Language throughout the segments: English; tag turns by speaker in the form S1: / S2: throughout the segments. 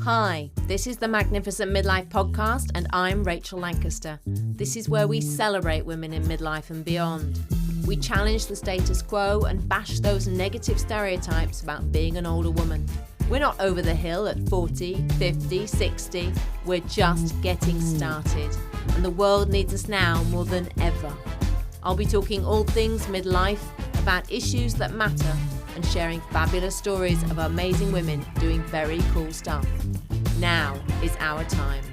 S1: Hi, this is the Magnificent Midlife podcast, and I'm Rachel Lancaster. This is where we celebrate women in midlife and beyond. We challenge the status quo and bash those negative stereotypes about being an older woman. We're not over the hill at 40, 50, 60. We're just getting started, and the world needs us now more than ever. I'll be talking all things midlife, about issues that matter, and sharing fabulous stories of amazing women doing very cool stuff. Now is our time.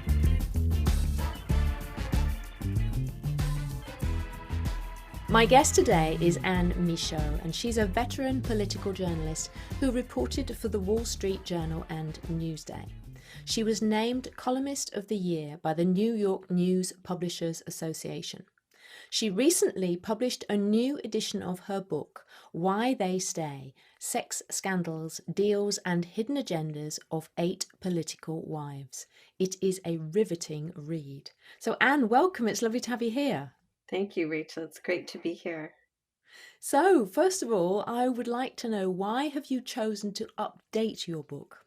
S1: My guest today is Anne Michaud, and she's a veteran political journalist who reported for the Wall Street Journal and Newsday. She was named Columnist of the Year by the New York News Publishers Association. She recently published a new edition of her book, Why They Stay: Sex Scandals, Deals and Hidden Agendas of 8 Political Wives. It is a riveting read. So Anne, welcome. It's lovely to have you here.
S2: Thank you, Rachel. It's great to be here.
S1: So, first of all, I would like to know, why have you chosen to update your book?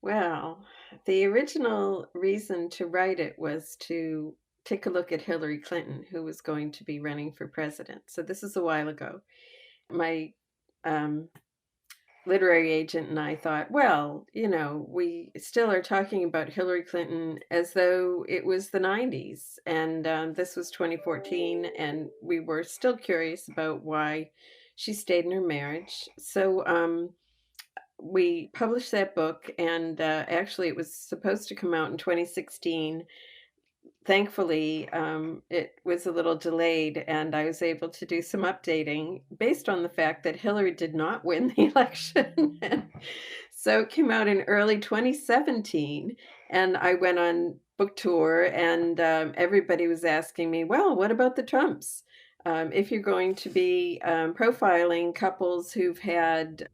S2: Well, the original reason to write it was to take a look at Hillary Clinton, who was going to be running for president. So this is a while ago. My literary agent and I thought, well, we still are talking about Hillary Clinton as though it was the 90s. And this was 2014, and we were still curious about why she stayed in her marriage. So we published that book, and actually it was supposed to come out in 2016. Thankfully, it was a little delayed, and I was able to do some updating based on the fact that Hillary did not win the election. So it came out in early 2017, and I went on book tour, and everybody was asking me, well, what about the Trumps? If you're going to be profiling couples who've had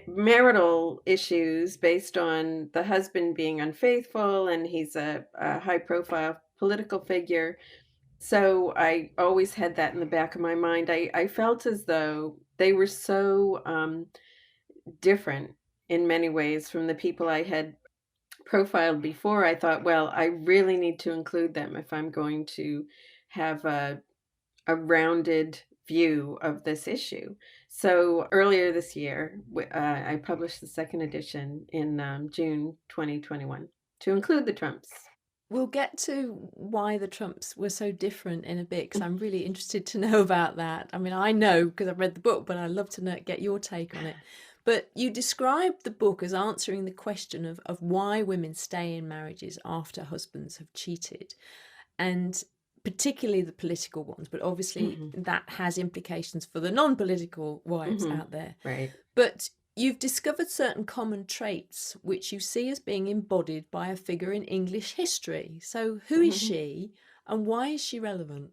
S2: marital issues based on the husband being unfaithful, and he's a high profile political figure. So I always had that in the back of my mind. I felt as though they were so different in many ways from the people I had profiled before. I thought, well, I really need to include them if I'm going to have a rounded view of this issue. So earlier this year, I published the second edition in June 2021 to include the Trumps.
S1: We'll get to why the Trumps were so different in a bit, because I'm really interested to know about that. I mean, I know because I've read the book, but I'd love to get your take on it. But you described the book as answering the question of why women stay in marriages after husbands have cheated, and particularly the political ones, but obviously that has implications for the non-political wives out there.
S2: Right.
S1: But you've discovered certain common traits which you see as being embodied by a figure in English history. So who is she, and why is she relevant?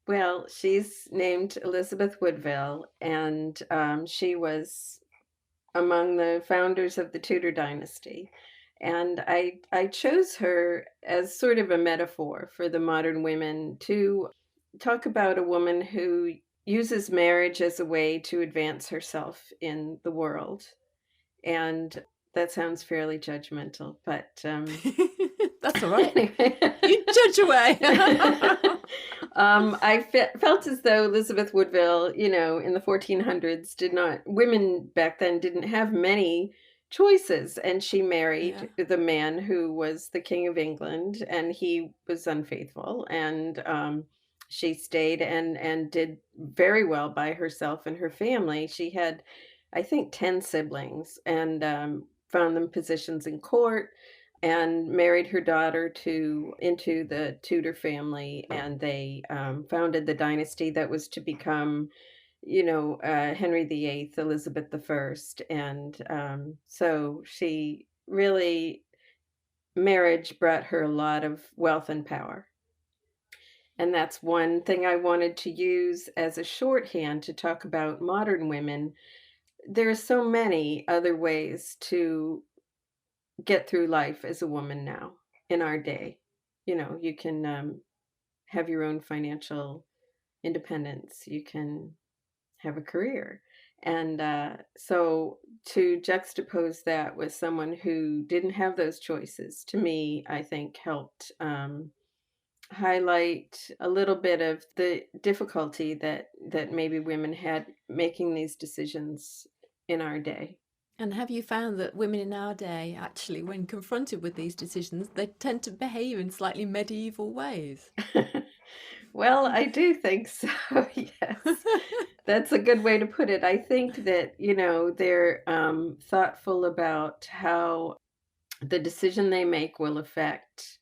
S2: Well, she's named Elizabeth Woodville, and she was among the founders of the Tudor dynasty. And I chose her as sort of a metaphor for the modern women, to talk about a woman who uses marriage as a way to advance herself in the world. And that sounds fairly judgmental, but
S1: that's all right.
S2: Anyway.
S1: You judge away.
S2: I felt as though Elizabeth Woodville, in the 1400s, women back then didn't have many choices, and she married the man who was the King of England, and he was unfaithful, and she stayed and did very well by herself and her family. She had, I think, 10 siblings, and found them positions in court, and married her daughter into the Tudor family, and they founded the dynasty that was to become, Henry VIII, Elizabeth I, and so she really, marriage brought her a lot of wealth and power. And that's one thing I wanted to use as a shorthand to talk about modern women. There are so many other ways to get through life as a woman now in our day. You can have your own financial independence. You can have a career. And so to juxtapose that with someone who didn't have those choices, to me, I think helped highlight a little bit of the difficulty that maybe women had making these decisions in our day.
S1: And have you found that women in our day, actually, when confronted with these decisions, they tend to behave in slightly medieval ways?
S2: Well, I do think so. Yes. That's a good way to put it. I think that, they're thoughtful about how the decision they make will affect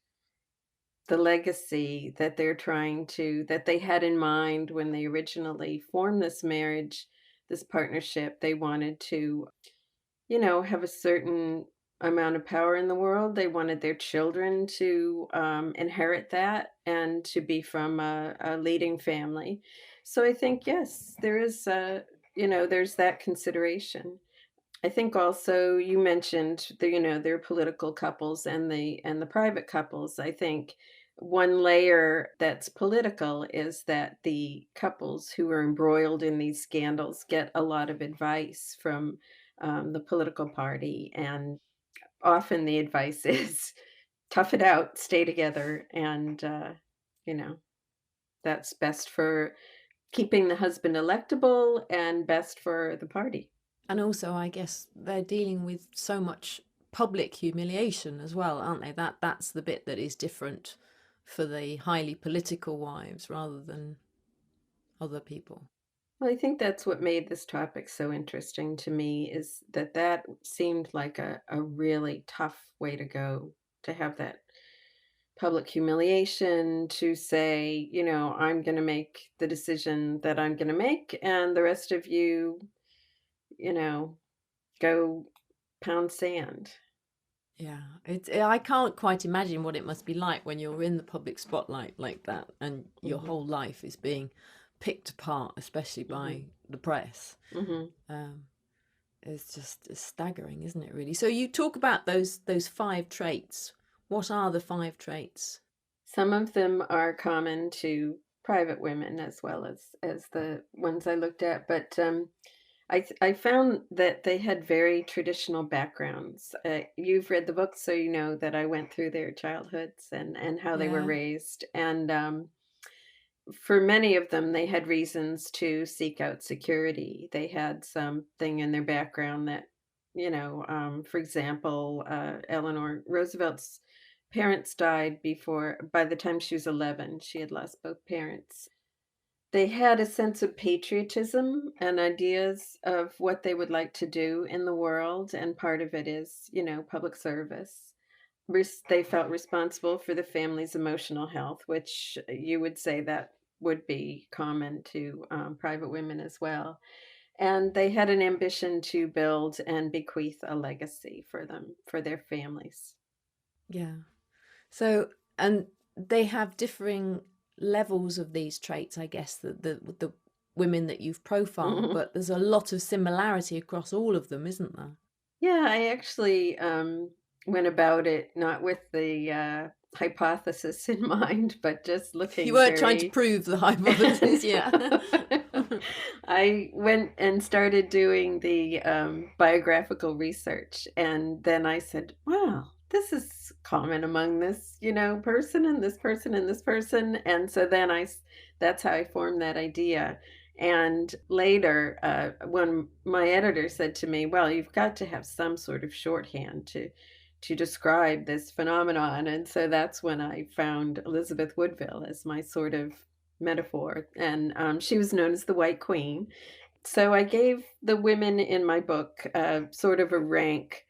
S2: the legacy that they had in mind when they originally formed this marriage, this partnership. They wanted to, have a certain amount of power in the world. They wanted their children to inherit that and to be from a leading family. So I think, yes, there is, there's that consideration. I think also you mentioned there are political couples and the private couples. I think one layer that's political is that the couples who are embroiled in these scandals get a lot of advice from the political party, and often the advice is tough it out, stay together, and you know that's best for keeping the husband electable and best for the party.
S1: And also, I guess they're dealing with so much public humiliation as well, aren't they? That's the bit that is different for the highly political wives rather than other people.
S2: Well, I think that's what made this topic so interesting to me, is that seemed like a really tough way to go, to have that public humiliation, to say, I'm going to make the decision that I'm going to make, and the rest of you, you know, go pound sand.
S1: Yeah, I can't quite imagine what it must be like when you're in the public spotlight like that and your
S2: Hmm.
S1: whole life is being picked apart, especially by
S2: Hmm.
S1: the press.
S2: Hmm.
S1: Um, it's staggering, isn't it, really? So you talk about those 5 traits. What are the 5 traits?
S2: Some of them are common to private women as well as the ones I looked at, but I found that they had very traditional backgrounds. You've read the book, so you know that I went through their childhoods and how they were
S1: Yeah.
S2: raised. And for many of them, they had reasons to seek out security. They had something in their background that, for example, Eleanor Roosevelt's parents died by the time she was 11. She had lost both parents. They had a sense of patriotism and ideas of what they would like to do in the world, and part of it is, public service. They felt responsible for the family's emotional health, which you would say that would be common to private women as well. And they had an ambition to build and bequeath a legacy for their families.
S1: Yeah. So, and they have differing levels of these traits, I guess, the women that you've profiled,
S2: Mhm.
S1: but there's a lot of similarity across all of them, isn't there?
S2: Yeah, I actually went about it not with the hypothesis in mind, but just
S1: You
S2: looking
S1: weren't trying to
S2: very.
S1: prove the hypothesis, yeah.
S2: I went and started doing the biographical research, and then I said, "Wow, this is common among this, person and this person and this person." And so then that's how I formed that idea. And later, when my editor said to me, "Well, you've got to have some sort of shorthand to describe this phenomenon," and so that's when I found Elizabeth Woodville as my sort of metaphor, and she was known as the White Queen. So I gave the women in my book sort of a rank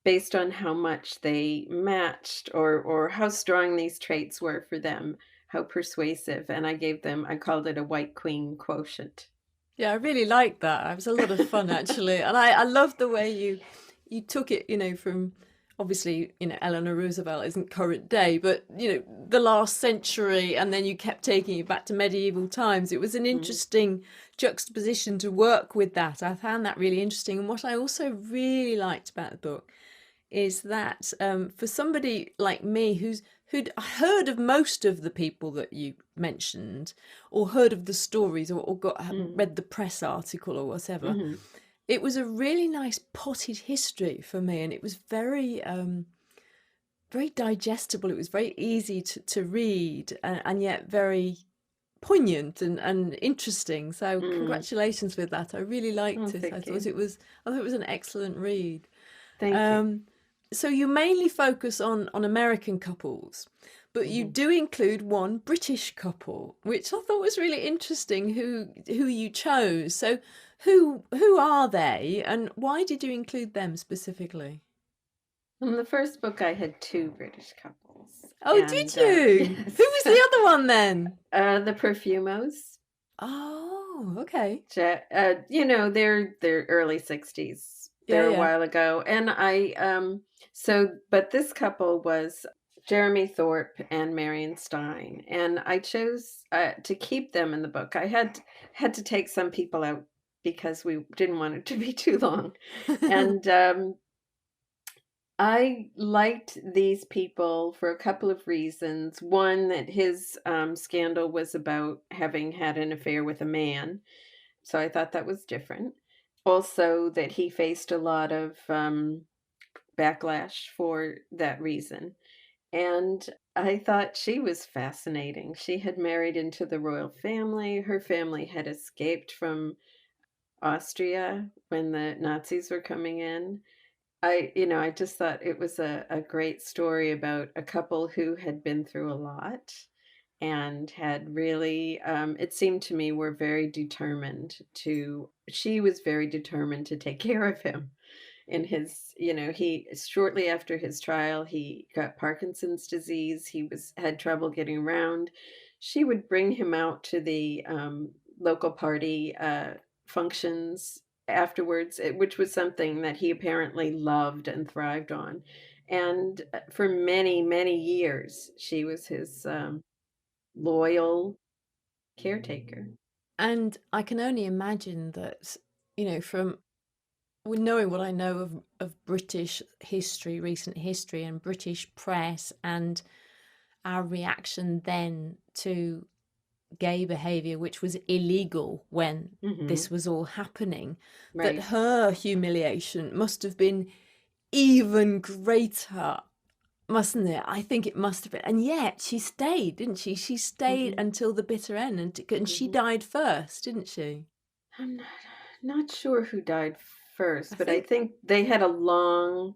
S2: based on how much they matched, or how strong these traits were for them, how persuasive, and I called it a White Queen quotient.
S1: Yeah, I really liked that. It was a lot of fun actually. And I love the way you took it, from obviously, Eleanor Roosevelt isn't current day, but the last century, and then you kept taking it back to medieval times. It was an
S2: Mhm.
S1: interesting juxtaposition to work with that. I found that really interesting. And what I also really liked about the book is that for somebody like me who's who'd heard of most of the people that you mentioned, or heard of the stories, or read the press article or whatever.
S2: Mm-hmm.
S1: It was a really nice potted history for me, and it was very very digestible. It was very easy to read, and yet very poignant and interesting. So congratulations with that. I really liked it.
S2: Thank you.
S1: I thought it was an excellent read.
S2: Thank you.
S1: So you mainly focus on American couples, but you do include one British couple, which I thought was really interesting. Who you chose. So who are they, and why did you include them specifically?
S2: In the first book, I had 2 British couples.
S1: Oh, did you?
S2: Yes.
S1: Who was the other one then?
S2: The Perfumos.
S1: Oh, okay.
S2: You know, they're early 60s. They're a while ago. And but this couple was Jeremy Thorpe and Marion Stein. And I chose to keep them in the book. I had to take some people out because we didn't want it to be too long. And I liked these people for a couple of reasons. One, that his scandal was about having had an affair with a man. So I thought that was different. Also, that he faced a lot of backlash for that reason. And I thought she was fascinating. She had married into the royal family. Her family had escaped from Austria when the Nazis were coming in. I just thought it was a great story about a couple who had been through a lot and had really, it seemed to me, were very determined she was very determined to take care of him in his, he, shortly after his trial, he got Parkinson's disease. He had trouble getting around. She would bring him out to the local party functions afterwards, which was something that he apparently loved and thrived on. And for many, many years, she was his loyal caretaker.
S1: And I can only imagine that, from knowing what I know of British history, recent history, and British press, and our reaction then to gay behavior, which was illegal when this was all happening, that her humiliation must have been even greater, mustn't it? I think it must have been. And yet she stayed, didn't she? She stayed until the bitter end, and she died first, didn't she?
S2: I'm not sure who died first, but I think they had a long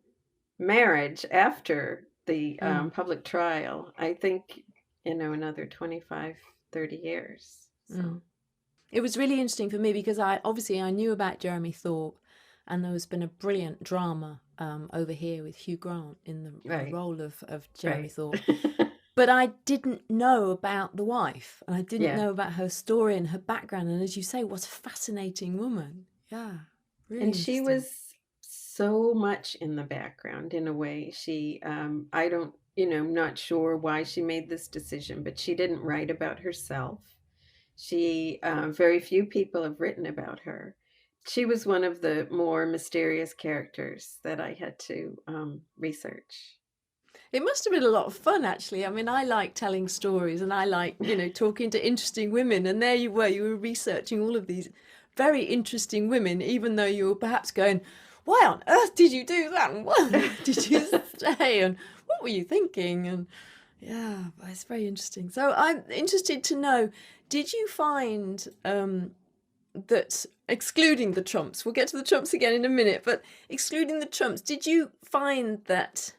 S2: marriage after the public trial. I think, another 25, 30 years. So.
S1: It was really interesting for me because I knew about Jeremy Thorpe, and there's been a brilliant drama over here with Hugh Grant in the role of Jeremy Thorpe. But I didn't know about the wife, and I didn't know about her story and her background. And as you say, what a fascinating woman. Yeah, really.
S2: And she was so much in the background in a way. She, I don't, I'm not sure why she made this decision, but she didn't write about herself. Very few people have written about her. She was one of the more mysterious characters that I had to research.
S1: It must have been a lot of fun, actually. I mean, I like telling stories, and I like, talking to interesting women. And there you were researching all of these very interesting women, even though you were perhaps going, why on earth did you do that? And what did you say? And what were you thinking? And yeah, it's very interesting. So I'm interested to know, did you find that, excluding the Trumps, we'll get to the Trumps again in a minute, but excluding the Trumps, did you find that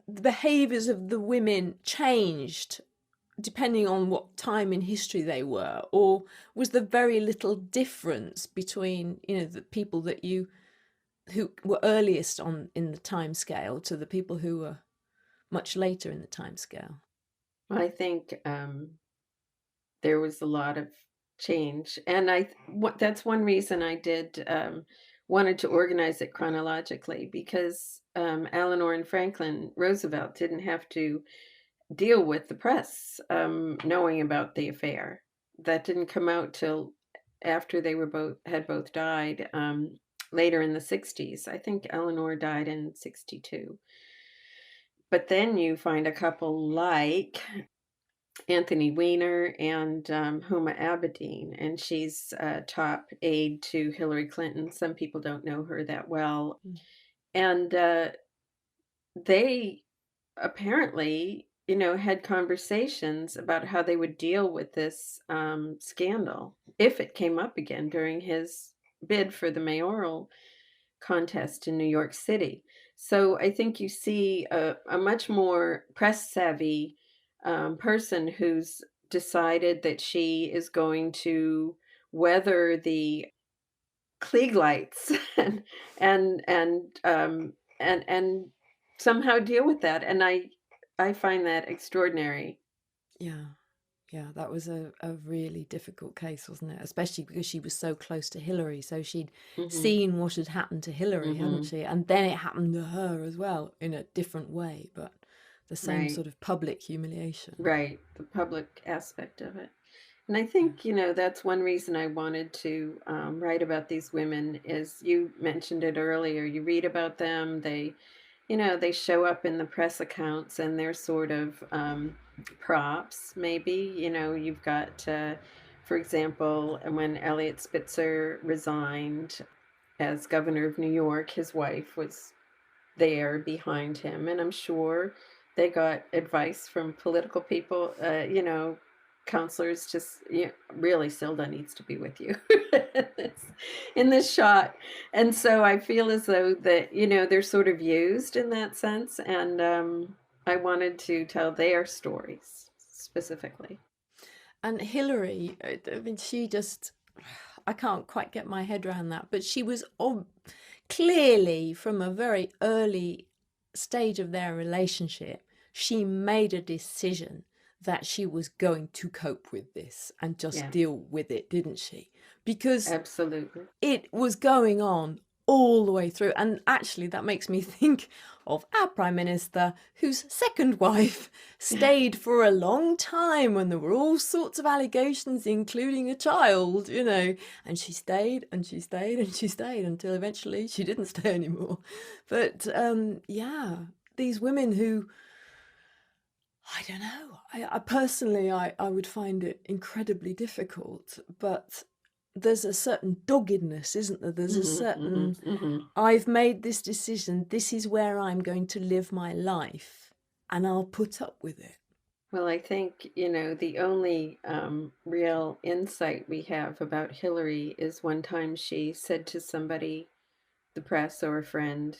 S1: the behaviours of the women changed depending on what time in history they were, or was there very little difference between the people who were earliest on in the time scale to the people who were much later in the time scale?
S2: I think there was a lot of change, and that's one reason I did wanted to organize it chronologically, because Eleanor and Franklin Roosevelt didn't have to deal with the press knowing about the affair. That didn't come out till after they had both died, later in the 60s. I think Eleanor died in 62. But then you find a couple like Anthony Weiner and Huma Abedin, and she's a top aide to Hillary Clinton. Some people don't know her that well.
S1: Mm.
S2: And they apparently, had conversations about how they would deal with this scandal if it came up again during his bid for the mayoral contest in New York City. So I think you see a much more press savvy person who's decided that she is going to weather the Klieg lights and somehow deal with that. And I find that extraordinary.
S1: Yeah. Yeah, that was a really difficult case, wasn't it? Especially because she was so close to Hillary. So she'd seen what had happened to Hillary, hadn't she? And then it happened to her as well in a different way, but the same
S2: Right.
S1: sort of public humiliation.
S2: Right, the public aspect of it. And I think, that's one reason I wanted to write about these women is you mentioned it earlier. You read about them, they show up in the press accounts and they're sort of props, maybe. You've got, for example, when Eliot Spitzer resigned as governor of New York, his wife was there behind him. And I'm sure they got advice from political people, counselors, just really Silda needs to be with you in this shot. And so I feel as though that, they're sort of used in that sense. And I wanted to tell their stories specifically.
S1: And Hillary, I mean, I can't quite get my head around that, but she was clearly from a very early stage of their relationship, she made a decision that she was going to cope with this and just deal with it, didn't she? Because
S2: absolutely,
S1: it was going on all the way through. And actually, that makes me think of our Prime Minister, whose second wife stayed for a long time when there were all sorts of allegations, including a child, and she stayed and she stayed and she stayed until eventually she didn't stay anymore. But these women who, I don't know, I personally, I would find it incredibly difficult, but there's a certain doggedness, isn't there? There's a certain, I've made this decision, this is where I'm going to live my life, and I'll put up with it.
S2: Well, I think, the only real insight we have about Hillary is one time she said to somebody, the press or a friend,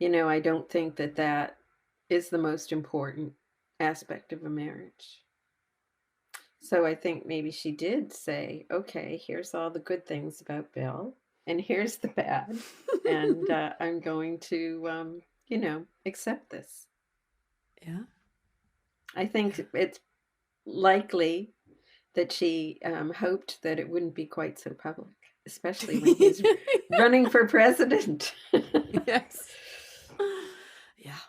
S2: I don't think that is the most important aspect of a marriage. So I think maybe she did say, okay, here's all the good things about Bill, and here's the bad, and I'm going to, accept this.
S1: Yeah.
S2: I think it's likely that she hoped that it wouldn't be quite so public, especially when he's running for president.
S1: Yes. Yeah.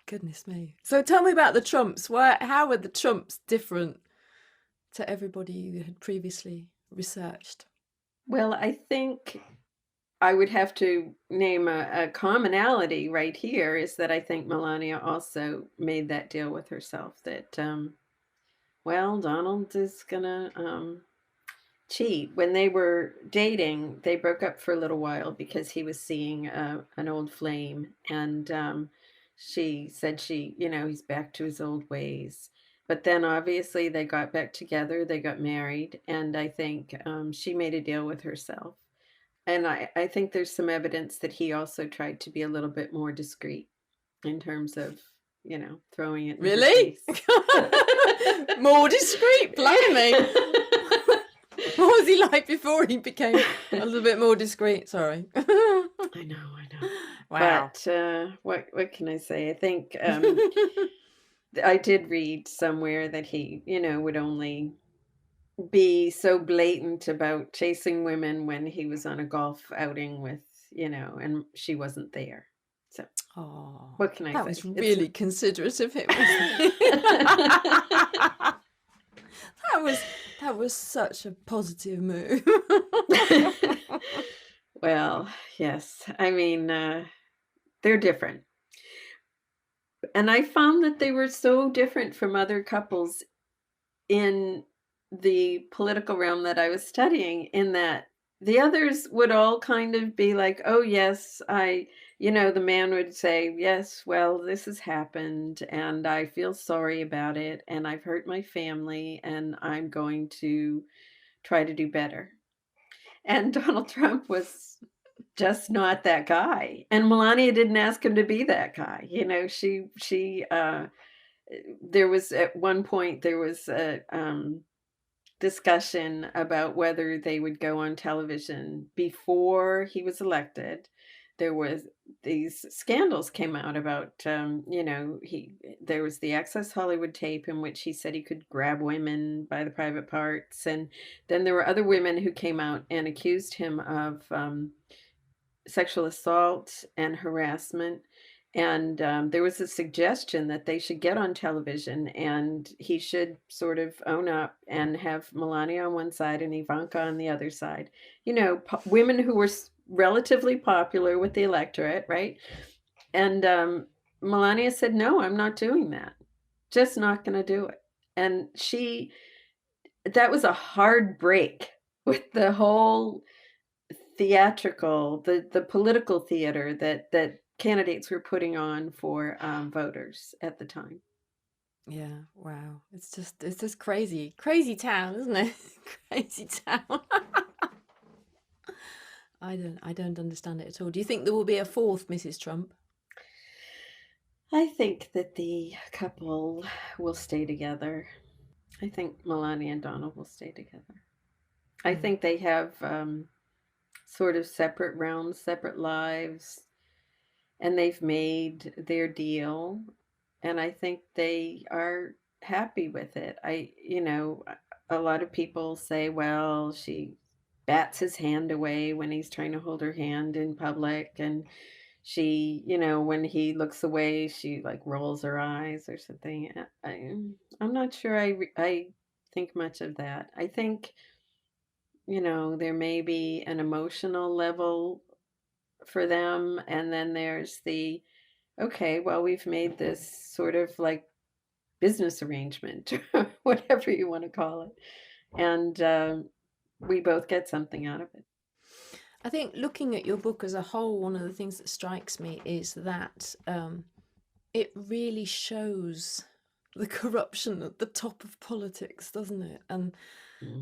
S1: Goodness me. So tell me about the Trumps. How were the Trumps different to everybody you had previously researched?
S2: Well, I think I would have to name a commonality right here is that I think Melania also made that deal with herself that, Donald is gonna cheat. When they were dating, they broke up for a little while because he was seeing an old flame, and she said he's back to his old ways. But then obviously they got back together, they got married, and I think she made a deal with herself. And I think there's some evidence that he also tried to be a little bit more discreet in terms of, throwing it in her face.
S1: More discreet, blimey. What was he like before he became a little bit more discreet? Sorry.
S2: I know.
S1: Wow.
S2: But what can I say? I think I did read somewhere that he, would only be so blatant about chasing women when he was on a golf outing with, and she wasn't there. So, what can I say?
S1: That was really considerate of him, wasn't it? That was such a positive move.
S2: Well, yes. I mean, they're different. And I found that they were so different from other couples in the political realm that I was studying, in that the others would all kind of be like, "Oh, yes, the man would say, "Yes, well, this has happened, and I feel sorry about it, and I've hurt my family, and I'm going to try to do better." And Donald Trump was just not that guy. And Melania didn't ask him to be that guy. There was at one point, there was a discussion about whether they would go on television before he was elected. There was these scandals came out about, there was the Access Hollywood tape in which he said he could grab women by the private parts. And then there were other women who came out and accused him of sexual assault and harassment. And there was a suggestion that they should get on television and he should sort of own up and have Melania on one side and Ivanka on the other side. Women who were relatively popular with the electorate, right? And Melania said, "No, I'm not doing that. Just not going to do it." And that was a hard break with the whole theatrical, the political theater that candidates were putting on for voters at the time.
S1: Yeah, wow. It's just crazy town, isn't it? Crazy town. I don't understand it at all. Do you think there will be a fourth Mrs. Trump?
S2: I think that the couple will stay together. I think Melania and Donald will stay together. I think they have sort of separate realms, separate lives, and they've made their deal. And I think they are happy with it. A lot of people say, well, she bats his hand away when he's trying to hold her hand in public. And she, when he looks away, she like rolls her eyes or something. I'm not sure I think much of that. I think, there may be an emotional level for them. And then there's okay, well, we've made this sort of like business arrangement, whatever you want to call it. And we both get something out of it.
S1: I think looking at your book as a whole, one of the things that strikes me is that it really shows the corruption at the top of politics, doesn't it? And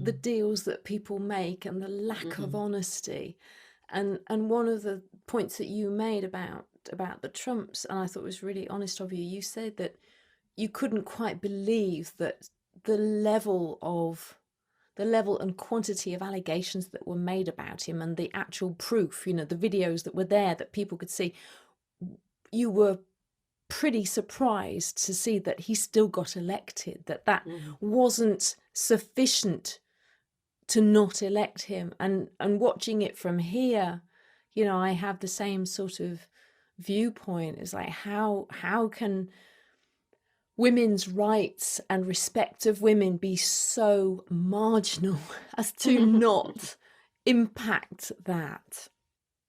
S1: the deals that people make and the lack of honesty. And one of the points that you made about the Trumps, and I thought was really honest of you, you said that you couldn't quite believe that the level and quantity of allegations that were made about him and the actual proof, the videos that were there that people could see, you were pretty surprised to see that he still got elected, that wasn't sufficient to not elect him. And watching it from here, I have the same sort of viewpoint. It's like, how can women's rights and respect of women be so marginal as to not impact that?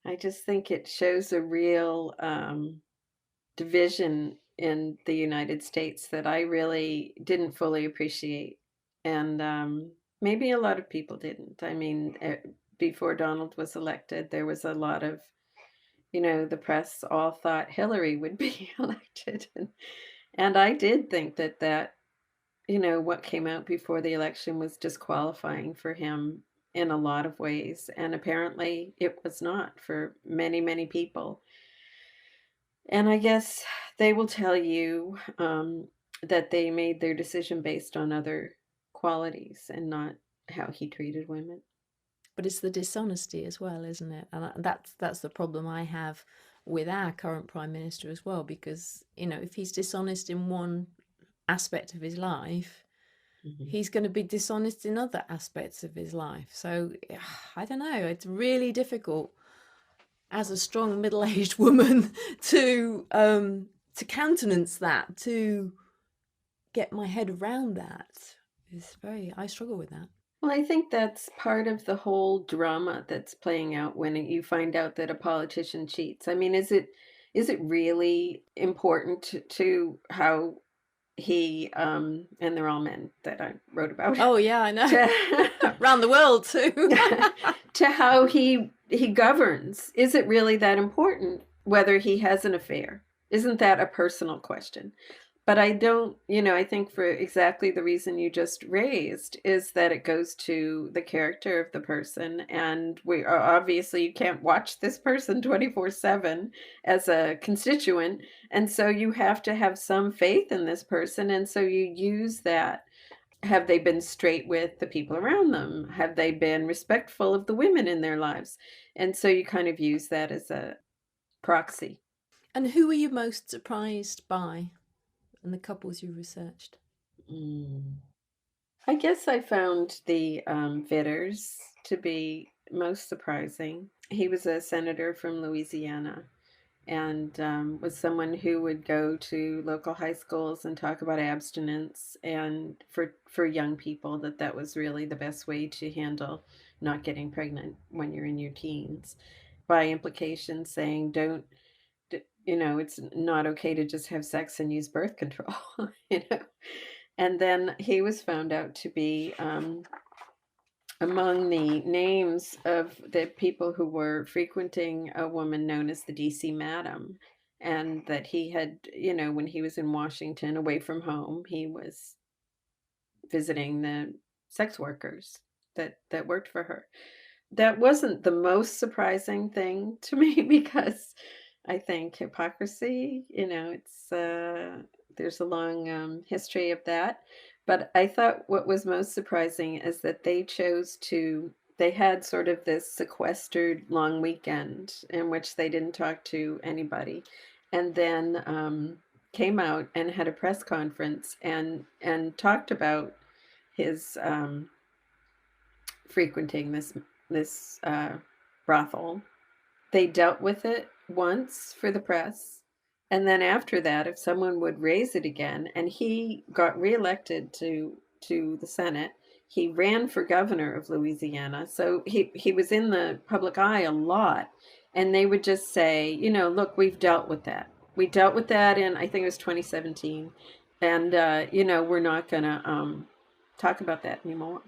S2: I just think it shows a real division in the United States that I really didn't fully appreciate. And maybe a lot of people didn't. I mean, before Donald was elected, there was a lot of, the press all thought Hillary would be elected. And I did think that, what came out before the election was disqualifying for him in a lot of ways. And apparently it was not for many, many people. And I guess they will tell you that they made their decision based on other qualities and not how he treated women.
S1: But it's the dishonesty as well, isn't it? And that's the problem I have with our current Prime Minister as well, because, if he's dishonest in one aspect of his life, he's going to be dishonest in other aspects of his life. So I don't know, it's really difficult as a strong middle-aged woman to countenance that, to get my head around that. I struggle with that.
S2: Well, I think that's part of the whole drama that's playing out when you find out that a politician cheats. I mean, is is it really important to how he, and they're all men that I wrote about.
S1: Oh yeah, I know. Around the world too.
S2: To how he governs. Is it really that important whether he has an affair? Isn't that a personal question? But I don't, I think for exactly the reason you just raised is that it goes to the character of the person. And we are obviously, you can't watch this person 24/7 as a constituent. And so you have to have some faith in this person. And so you use that. Have they been straight with the people around them? Have they been respectful of the women in their lives? And so you kind of use that as a proxy.
S1: And who were you most surprised by in the couples you researched?
S2: I guess I found the Vitters to be most surprising. He was a senator from Louisiana and was someone who would go to local high schools and talk about abstinence, and for young people that was really the best way to handle not getting pregnant when you're in your teens. By implication, saying it's not okay to just have sex and use birth control, And then he was found out to be among the names of the people who were frequenting a woman known as the DC Madam, and that he had, when he was in Washington away from home, he was visiting the sex workers that worked for her. That wasn't the most surprising thing to me because I think hypocrisy, it's there's a long history of that. But I thought what was most surprising is that they had sort of this sequestered long weekend in which they didn't talk to anybody, and then came out and had a press conference and talked about his frequenting this brothel. They dealt with it once for the press, and then after that, if someone would raise it again, and he got reelected to the Senate, he ran for governor of Louisiana, so he was in the public eye a lot, and they would just say, look, we've dealt with that. We dealt with that in, I think it was 2017, and we're not gonna talk about that anymore.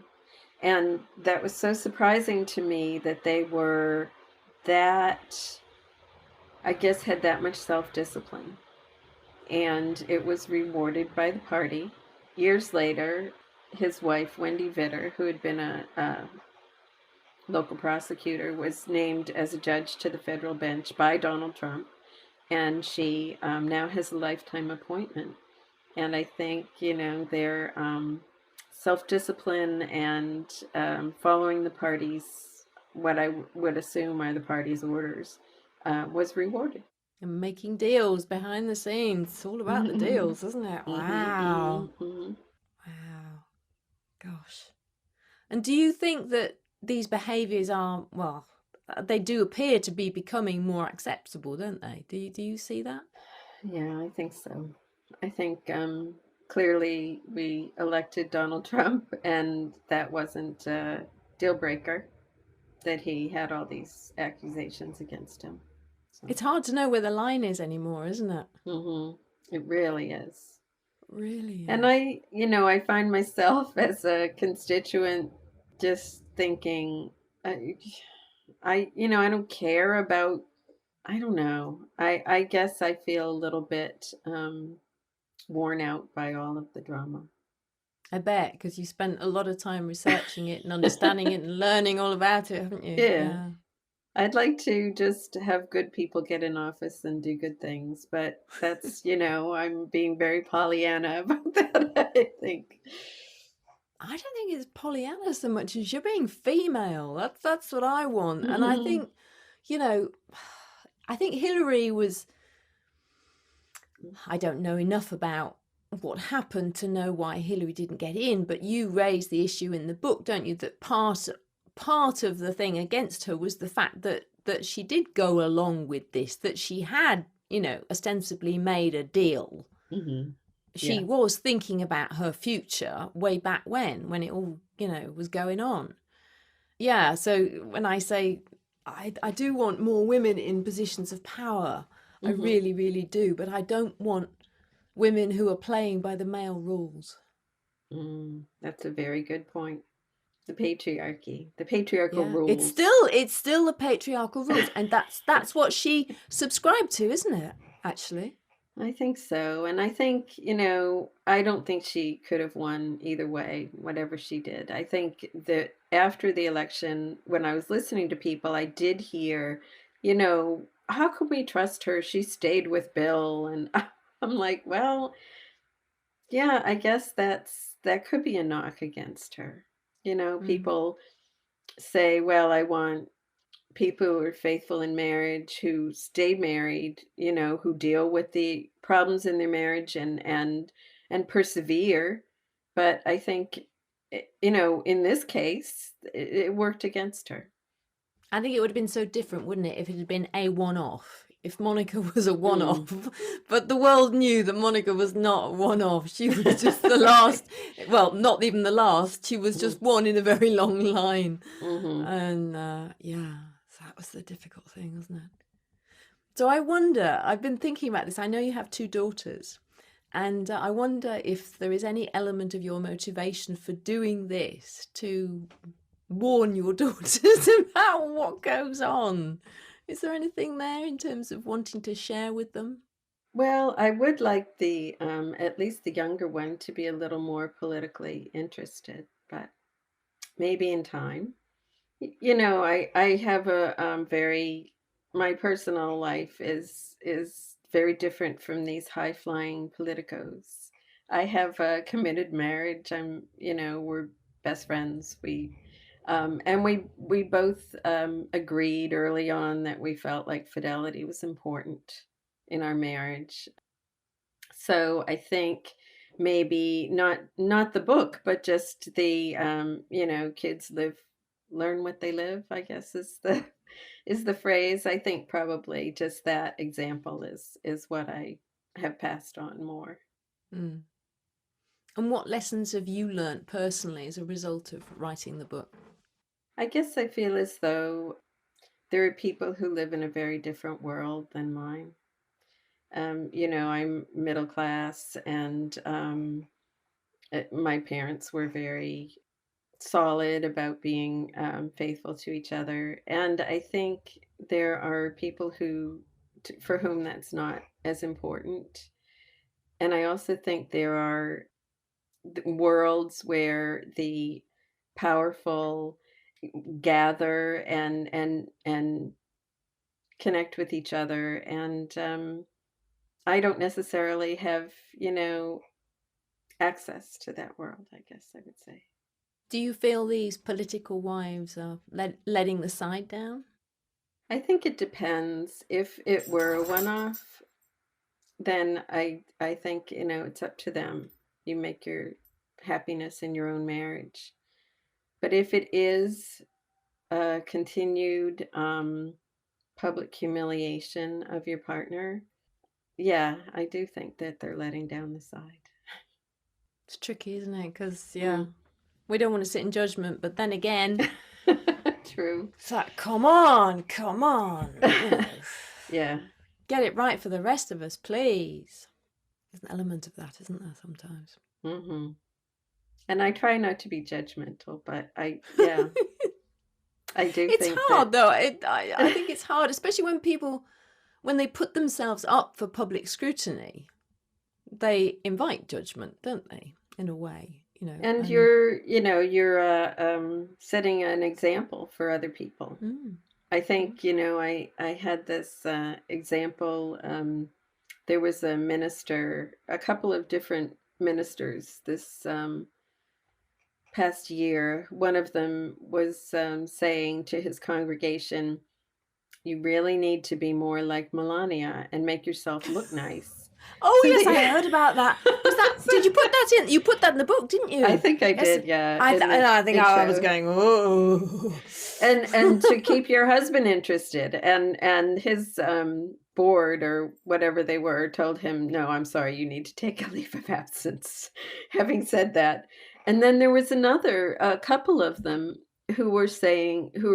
S2: And that was so surprising to me that they were that, I guess, had that much self-discipline. And it was rewarded by the party. Years later, his wife, Wendy Vitter, who had been a local prosecutor, was named as a judge to the federal bench by Donald Trump. And she now has a lifetime appointment. And I think, their self-discipline and following the party's, what I would assume are the party's orders, was rewarded.
S1: And making deals behind the scenes. It's all about the deals, isn't it? Wow. Wow. Gosh. And do you think that these behaviours are, well, they do appear to be becoming more acceptable, don't they? Do you see that?
S2: Yeah, I think so. I think clearly we elected Donald Trump, and that wasn't a deal breaker that he had all these accusations against him. So.
S1: It's hard to know where the line is anymore, isn't it?
S2: It really is.
S1: Really is.
S2: And I find myself as a constituent just thinking, I don't care about, I don't know. I guess I feel a little bit worn out by all of the drama.
S1: I bet, because you spent a lot of time researching it and understanding it and learning all about it, haven't you?
S2: Yeah. I'd like to just have good people get in office and do good things, but that's, I'm being very Pollyanna about that, I think.
S1: I don't think it's Pollyanna so much as you're being female. That's what I want. And I think, I think Hillary was, I don't know enough about what happened to know why Hillary didn't get in, but you raise the issue in the book, don't you, that part of the thing against her was the fact that she did go along with this, that she had, ostensibly made a deal. She was thinking about her future way back when it all, was going on. Yeah, so when I say I do want more women in positions of power, I really, really do. But I don't want women who are playing by the male rules.
S2: That's a very good point. The patriarchy, the patriarchal rules.
S1: It's still the patriarchal rules, and that's what she subscribed to, isn't it? Actually,
S2: I think so, and I think I don't think she could have won either way, whatever she did. I think that after the election, when I was listening to people, I did hear, how could we trust her? She stayed with Bill, and I'm like, well, yeah, I guess that could be a knock against her. People say, well, I want people who are faithful in marriage, who stay married, who deal with the problems in their marriage and persevere. But I think, in this case, it worked against her.
S1: I think it would have been so different, wouldn't it, if it had been a one-off? If Monica was a one-off, but the world knew that Monica was not a one-off. She was just the last, well, not even the last. She was just one in a very long line. And that was the difficult thing, wasn't it? So I wonder, I've been thinking about this. I know you have 2 daughters, and I wonder if there is any element of your motivation for doing this to warn your daughters about what goes on. Is there anything there in terms of wanting to share with them?
S2: Well, I would like at least the younger one to be a little more politically interested, but maybe in time. I have my personal life is very different from these high-flying politicos. I have a committed marriage. We're best friends. And we both agreed early on that we felt like fidelity was important in our marriage. So I think maybe not the book, but just the kids learn what they live, I guess is the phrase. I think probably just that example is what I have passed on more.
S1: And what lessons have you learned personally as a result of writing the book?
S2: I guess I feel as though there are people who live in a very different world than mine. I'm middle class, and my parents were very solid about being faithful to each other. And I think there are people for whom that's not as important. And I also think there are worlds where the powerful gather and connect with each other. And I don't necessarily have, access to that world, I guess I would say.
S1: Do you feel these political wives are letting the side down?
S2: I think it depends. If it were a one-off, then I think, it's up to them. You make your happiness in your own marriage. But if it is a continued public humiliation of your partner, yeah, I do think that they're letting down the side.
S1: It's tricky, isn't it? Because, we don't want to sit in judgment, but then again...
S2: True.
S1: It's like, come on.
S2: Yeah.
S1: Get it right for the rest of us, please. There's an element of that, isn't there, sometimes?
S2: And I try not to be judgmental, but I do
S1: it's
S2: think
S1: hard, though. I think it's hard, especially when they put themselves up for public scrutiny, they invite judgment, don't they, in a way?
S2: And you're setting an example for other people. I think, I had this example. There was a couple of different ministers this past year. One of them was saying to his congregation, you really need to be more like Melania and make yourself look nice.
S1: Oh, so yes, I heard about that. Did you put that in? You put that in the book, didn't you?
S2: I think I did, yeah.
S1: I think I was going, oh.
S2: And to keep your husband interested. And his board or whatever they were told him, no, I'm sorry, you need to take a leave of absence, having said that. And then there was a couple of them who were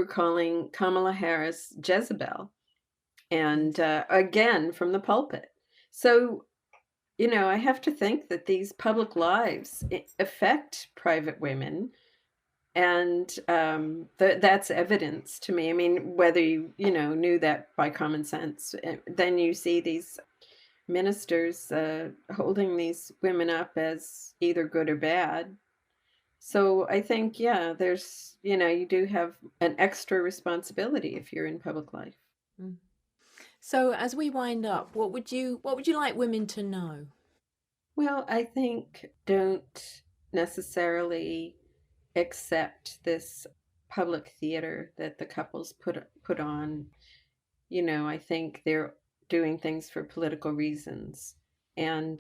S2: calling Kamala Harris Jezebel. and again from the pulpit. So, I have to think that these public lives affect private women, and that's evidence to me. I mean, whether you knew that by common sense, then you see these ministers holding these women up as either good or bad. So I think, yeah, you do have an extra responsibility if you're in public life.
S1: Mm. So as we wind up, what would you like women to know?
S2: Well, I think don't necessarily accept this public theater that the couples put on. I think they're doing things for political reasons, and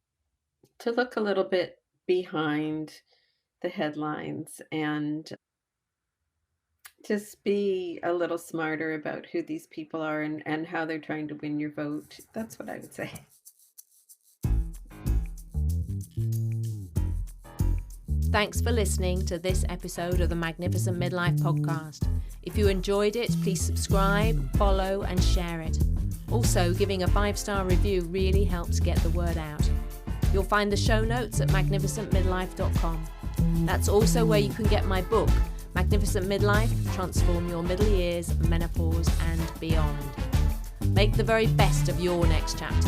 S2: to look a little bit behind the headlines and just be a little smarter about who these people are and how they're trying to win your vote. That's what I would say.
S1: Thanks for listening to this episode of the Magnificent Midlife podcast. If you enjoyed it, please subscribe, follow, and share it. Also, giving a 5-star review really helps get the word out. You'll find the show notes at magnificentmidlife.com. That's also where you can get my book, Magnificent Midlife, Transform Your Middle Years, Menopause, and Beyond. Make the very best of your next chapter.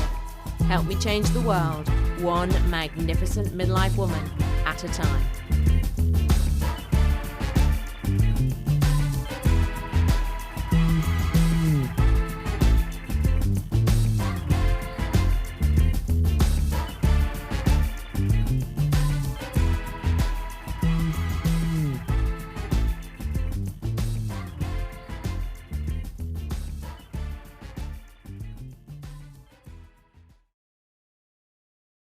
S1: Help me change the world, one magnificent midlife woman at a time.